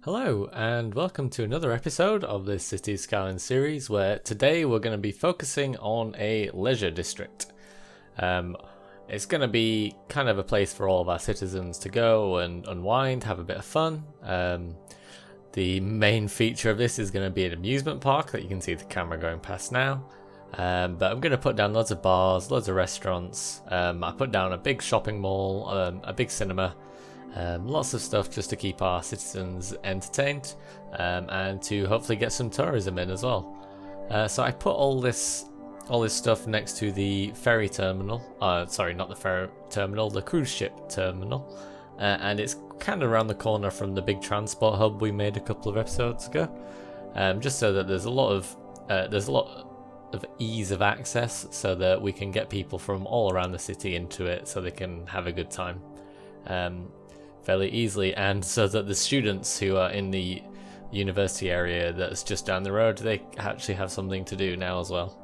Hello and welcome to another episode of the Cities Skylines series, where today we're going to be focusing on a leisure district. It's going to be kind of a place for all of our citizens to go and unwind, have a bit of fun. The main feature of this is going to be an amusement park that you can see the camera going past now. But I'm going to put down loads of bars, loads of restaurants. I put down a big shopping mall, a big cinema. Lots of stuff just to keep our citizens entertained and to hopefully get some tourism in as well. So I put all this stuff next to the ferry terminal. Sorry, not the ferry terminal, the cruise ship terminal. And it's kind of around the corner from the big transport hub we made a couple of episodes ago. Just so that there's a lot of ease of access, so that we can get people from all around the city into it, so they can have a good time. Fairly easily, and so that the students who are in the university area that's just down the road, they actually have something to do now as well.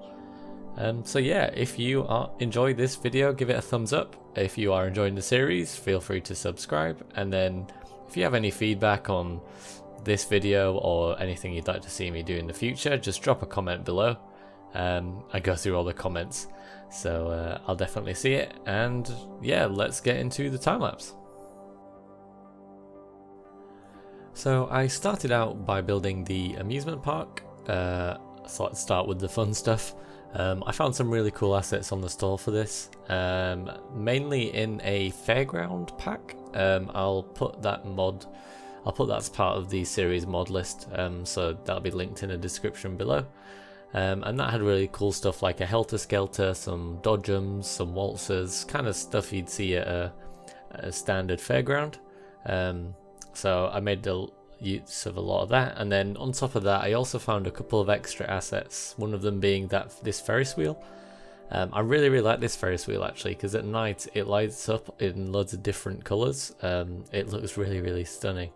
So yeah, if you enjoyed this video, give it a thumbs up. If you are enjoying the series, feel free to subscribe, and then if you have any feedback on this video or anything you'd like to see me do in the future, just drop a comment below. I go through all the comments, so I'll definitely see it, and yeah, let's get into the time lapse. So I started out by building the amusement park. Thought I'd start with the fun stuff. I found some really cool assets on the store for this, mainly in a fairground pack. I'll put that as part of the series mod list, so that'll be linked in the description below. And that had really cool stuff like a helter-skelter, some dodgems, some waltzers, kind of stuff you'd see at a standard fairground. So I made the use of a lot of that, and then on top of that I also found a couple of extra assets, one of them being this Ferris wheel. I really like this Ferris wheel actually, because at night it lights up in loads of different colours. It looks really stunning.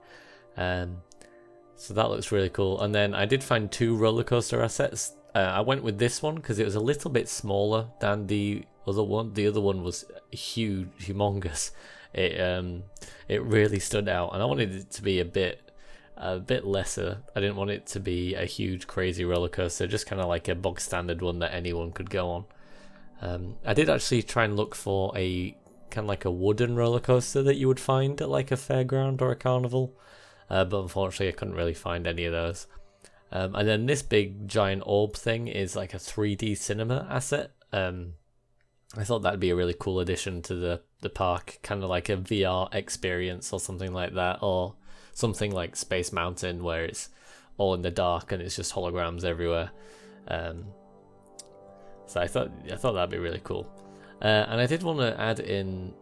So that looks really cool. And then I did find two roller coaster assets. I went with this one because it was a little bit smaller than the other one. The other one was huge, humongous. It really stood out, and I wanted it to be a bit lesser. I didn't want it to be a huge crazy roller coaster, just kind of like a bog standard one that anyone could go on. I did actually try and look for a kind of like a wooden roller coaster that you would find at like a fairground or a carnival, but unfortunately I couldn't really find any of those. And then this big giant orb thing is like a 3D cinema asset. I thought that'd be a really cool addition to the park, kind of like a VR experience or something like that, or something like Space Mountain where it's all in the dark and it's just holograms everywhere. So I thought that'd be really cool. And I did want to add in,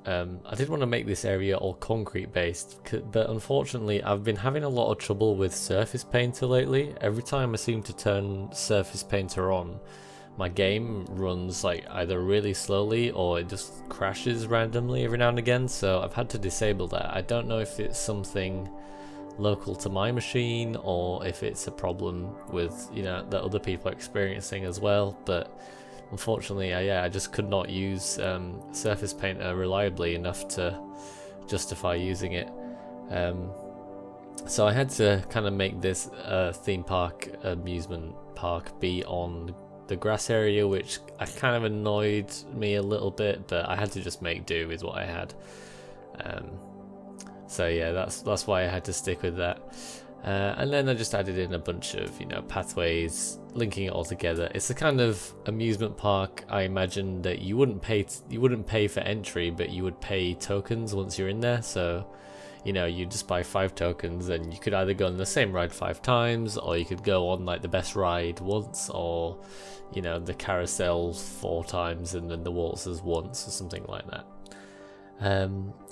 I did want to make this area all concrete based, but unfortunately I've been having a lot of trouble with Surface Painter lately. Every time I seem to turn Surface Painter on, my game runs like either really slowly or it just crashes randomly every now and again, so I've had to disable that. I don't know if it's something local to my machine or if it's a problem with, that other people are experiencing as well, but unfortunately I just could not use Surface Painter reliably enough to justify using it. So I had to kind of make this theme park, amusement park, be on the grass area, which kind of annoyed me a little bit, but I had to just make do with what I had. So yeah, that's why I had to stick with that. And then I just added in a bunch of pathways linking it all together. It's the kind of amusement park I imagine that you wouldn't pay for entry, but you would pay tokens once you're in there. So you just buy 5 tokens and you could either go on the same ride 5 times, or you could go on like the best ride once, or the carousel 4 times and then the waltzers once, or something like that.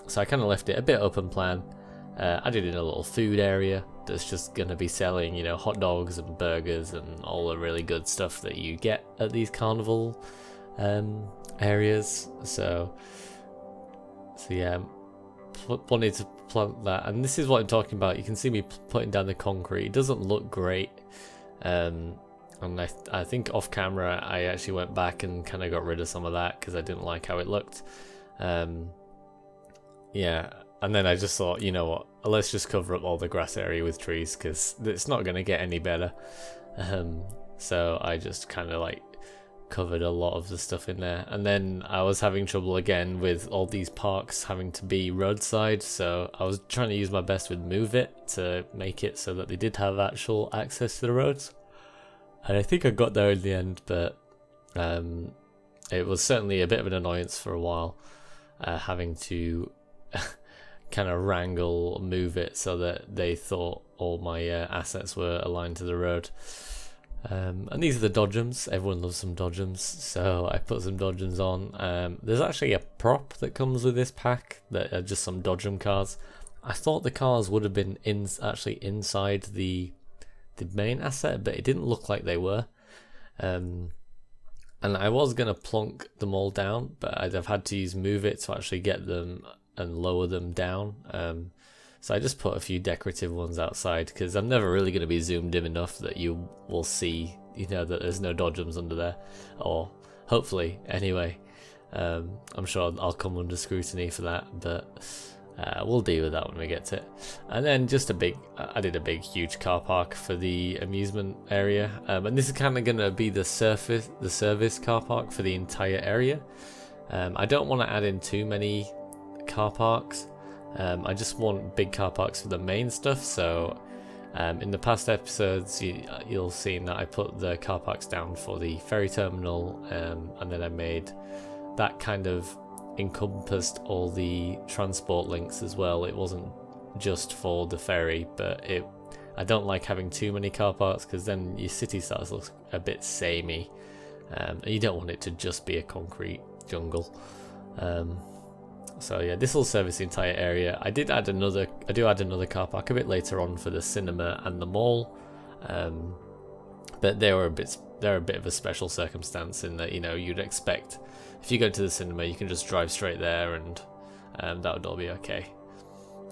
So I kind of left it a bit open plan. I did in a little food area that's just going to be selling hot dogs and burgers and all the really good stuff that you get at these carnival areas. So yeah, wanted to plant that, and this is what I'm talking about. You can see me putting down the concrete. It doesn't look great, and I think off camera I actually went back and kind of got rid of some of that because I didn't like how it looked. Yeah, And then I just thought, you know what, let's just cover up all the grass area with trees, because it's not going to get any better. So I just kind of like covered a lot of the stuff in there. And then I was having trouble again with all these parks having to be roadside, so I was trying to use my best with Move It to make it so that they did have actual access to the roads. And I think I got there in the end, but it was certainly a bit of an annoyance for a while, having to kind of wrangle Move It so that they thought all my assets were aligned to the road. And these are the dodgems. Everyone loves some dodgems, so I put some dodgems on. There's actually a prop that comes with this pack that are just some dodgem cars. I thought the cars would have been actually inside the main asset, but it didn't look like they were. And I was gonna plonk them all down, but I've had to use Move It to actually get them and lower them down. So I just put a few decorative ones outside, because I'm never really going to be zoomed in enough that you will see, you know, that there's no dodgems under there, or hopefully anyway. I'm sure I'll come under scrutiny for that, but we'll deal with that when we get to it. And then just I did a big huge car park for the amusement area, and this is kind of going to be the service car park for the entire area. I don't want to add in too many car parks. I just want big car parks for the main stuff, so in the past episodes you'll see that I put the car parks down for the ferry terminal, and then I made that kind of encompassed all the transport links as well. It wasn't just for the ferry, but I don't like having too many car parks, because then your city starts to look a bit samey, and you don't want it to just be a concrete jungle. So yeah, this will service the entire area. I do add another car park a bit later on for the cinema and the mall, but they're a bit of a special circumstance in that, you know, you'd expect if you go to the cinema you can just drive straight there, and that would all be okay.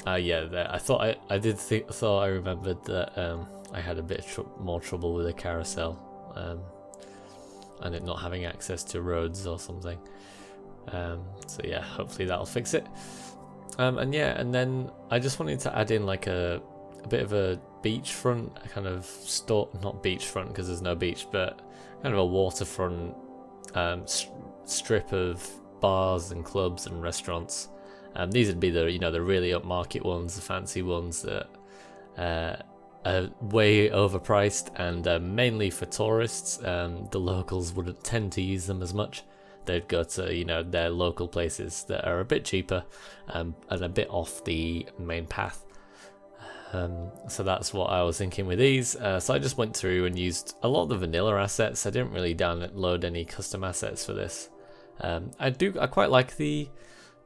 I thought I remembered that I had a bit more trouble with the carousel, and it not having access to roads or something. So yeah, hopefully that'll fix it. And then I just wanted to add in like a bit of a beachfront kind of not beachfront because there's no beach, but kind of a waterfront strip of bars and clubs and restaurants. These would be the really upmarket ones, the fancy ones that are way overpriced and mainly for tourists. The locals wouldn't tend to use them as much. They'd go to their local places that are a bit cheaper and a bit off the main path. So that's what I was thinking with these. So I just went through and used a lot of the vanilla assets. I didn't really download any custom assets for this. I quite like the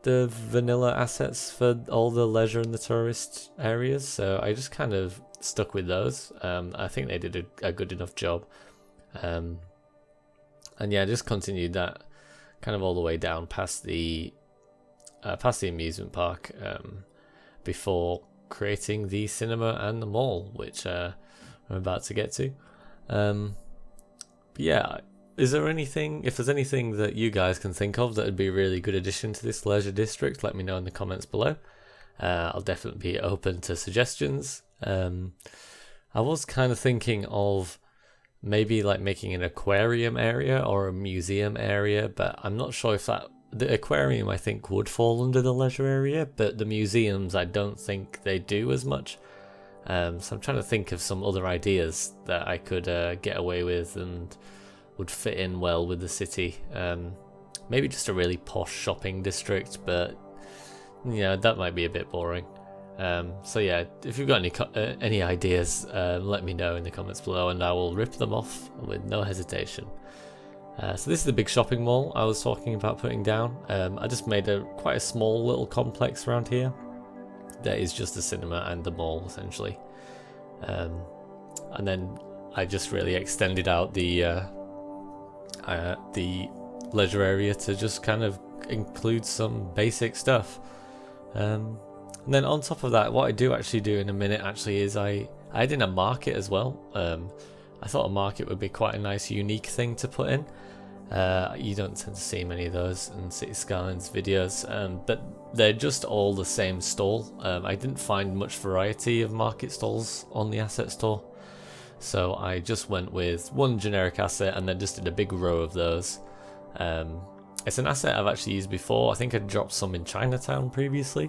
vanilla assets for all the leisure and the tourist areas, so I just kind of stuck with those. I think they did a good enough job. And yeah, just continued that kind of all the way down past the amusement park before creating the cinema and the mall, which I'm about to get to. But yeah, if there's anything that you guys can think of that would be a really good addition to this leisure district, let me know in the comments below. I'll definitely be open to suggestions. I was kind of thinking of maybe like making an aquarium area or a museum area, but I'm not sure if the aquarium I think would fall under the leisure area, but the museums I don't think they do as much. So I'm trying to think of some other ideas that I could get away with and would fit in well with the city. Maybe just a really posh shopping district, but that might be a bit boring. So yeah, if you've got any ideas, let me know in the comments below and I will rip them off with no hesitation. So this is the big shopping mall I was talking about putting down. I just made quite a small little complex around here that is just the cinema and the mall essentially. And then I just really extended out the leisure area to just kind of include some basic stuff. And then on top of that, what I do in a minute is I add in a market as well. I thought a market would be quite a nice unique thing to put in. You don't tend to see many of those in Cities Skylines videos, but they're just all the same stall. I didn't find much variety of market stalls on the asset store, so I just went with one generic asset and then just did a big row of those. It's an asset I've actually used before. I think I dropped some in Chinatown previously,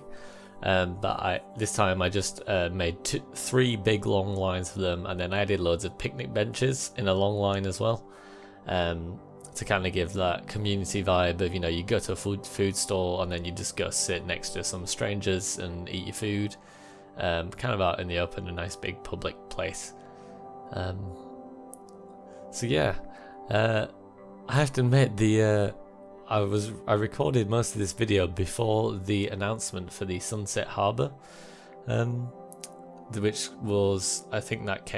but this time I just made 3 big long lines of them, and then I added loads of picnic benches in a long line as well, to kind of give that community vibe of, you know, you go to a food store and then you just go sit next to some strangers and eat your food, kind of out in the open, a nice big public place. So yeah, I have to admit I recorded most of this video before the announcement for the Sunset Harbour, which was, I think that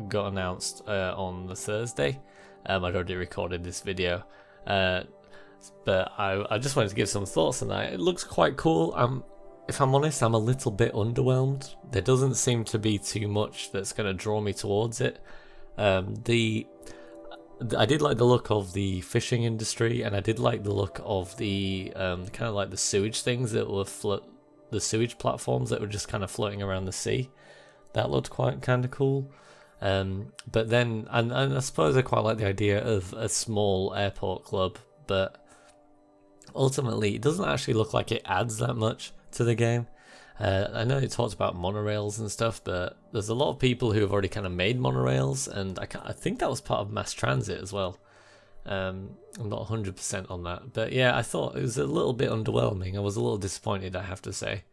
got announced on the Thursday. I'd already recorded this video, but I just wanted to give some thoughts on that. It looks quite cool. If I'm honest, I'm a little bit underwhelmed. There doesn't seem to be too much that's going to draw me towards it. I did like the look of the fishing industry, and I did like the look of the kind of like the sewage things that were the sewage platforms that were just kind of floating around the sea. That looked quite kind of cool. But then, and I suppose I quite like the idea of a small airport club, but ultimately it doesn't actually look like it adds that much to the game. I know it talks about monorails and stuff, but there's a lot of people who have already kind of made monorails, and I think that was part of mass transit as well. I'm not 100% on that, but yeah, I thought it was a little bit underwhelming. I was a little disappointed, I have to say.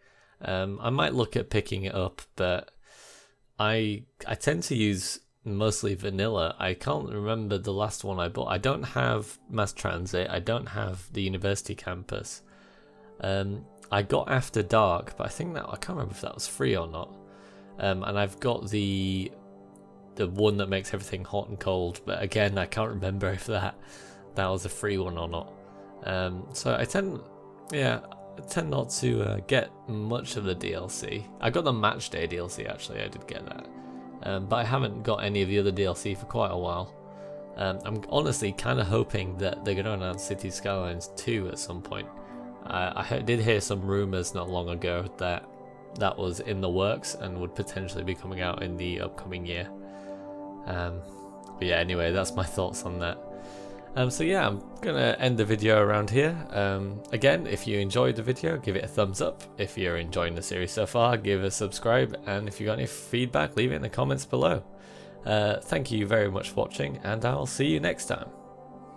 I might look at picking it up, but I tend to use mostly vanilla. I can't remember the last one I bought. I don't have mass transit. I don't have the university campus. I got After Dark, but I can't remember if that was free or not. And I've got the one that makes everything hot and cold, but again, I can't remember if that was a free one or not. So I tend not to get much of the DLC. I got the Match Day DLC, actually. I did get that, but I haven't got any of the other DLC for quite a while. I'm honestly kind of hoping that they're going to announce Cities Skylines 2 at some point. I did hear some rumors not long ago that was in the works and would potentially be coming out in the upcoming year. But yeah, anyway, that's my thoughts on that. So yeah, I'm gonna end the video around here. Again, if you enjoyed the video, give it a thumbs up. If you're enjoying the series so far, give a subscribe, and if you got any feedback, leave it in the comments below. Thank you very much for watching, and I'll see you next time.